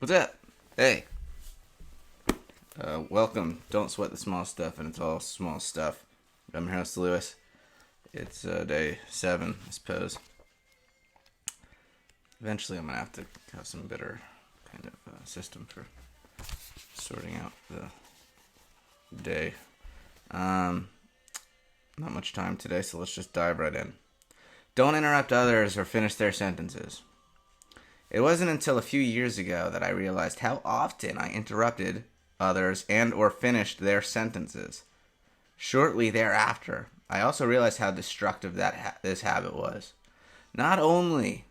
What's up? Hey, welcome. Don't sweat the small stuff, and it's all small stuff. I'm your host, Lewis. It's day 7, I suppose. Eventually, I'm gonna have to have some better kind of system for sorting out the day. Not much time today, so let's just dive right in. Don't interrupt others or finish their sentences. It wasn't until a few years ago that I realized how often I interrupted others and or finished their sentences. Shortly thereafter, I also realized how destructive this habit was. Not only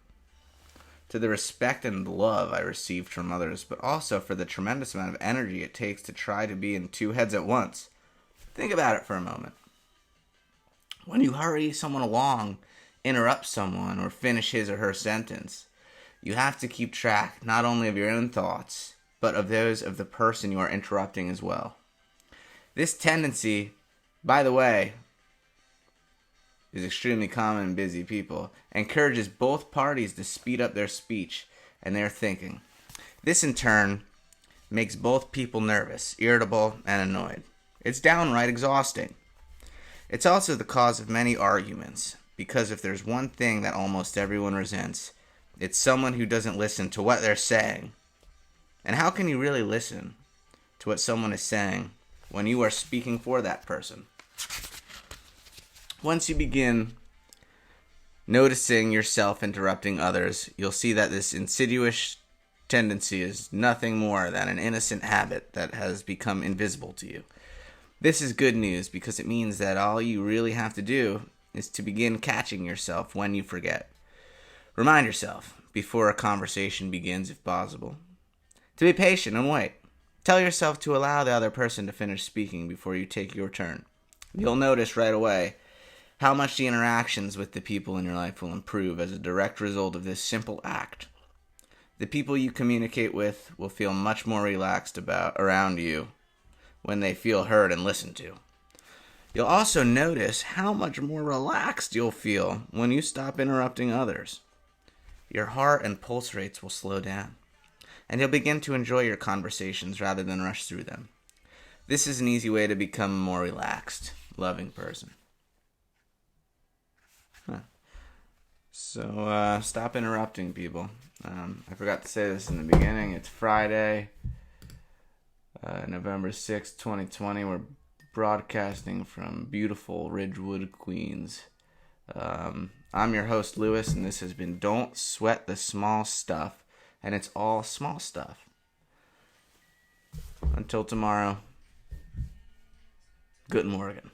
to the respect and love I received from others, but also for the tremendous amount of energy it takes to try to be in two heads at once. Think about it for a moment. When you hurry someone along, interrupt someone, or finish his or her sentence, you have to keep track not only of your own thoughts, but of those of the person you are interrupting as well. This tendency, by the way, is extremely common in busy people, encourages both parties to speed up their speech and their thinking. This, in turn, makes both people nervous, irritable, and annoyed. It's downright exhausting. It's also the cause of many arguments, because if there's one thing that almost everyone resents, it's someone who doesn't listen to what they're saying. And how can you really listen to what someone is saying when you are speaking for that person? Once you begin noticing yourself interrupting others, you'll see that this insidious tendency is nothing more than an innocent habit that has become invisible to you. This is good news because it means that all you really have to do is to begin catching yourself when you forget. Remind yourself, before a conversation begins if possible, to be patient and wait. Tell yourself to allow the other person to finish speaking before you take your turn. You'll notice right away how much the interactions with the people in your life will improve as a direct result of this simple act. The people you communicate with will feel much more relaxed around you when they feel heard and listened to. You'll also notice how much more relaxed you'll feel when you stop interrupting others. Your heart and pulse rates will slow down, and you'll begin to enjoy your conversations rather than rush through them. This is an easy way to become a more relaxed, loving person. So, stop interrupting people. I forgot to say this in the beginning. It's Friday, November 6th, 2020. We're broadcasting from beautiful Ridgewood, Queens. I'm your host, Lewis, and this has been Don't Sweat the Small Stuff, and it's all small stuff. Until tomorrow, Guten Morgen.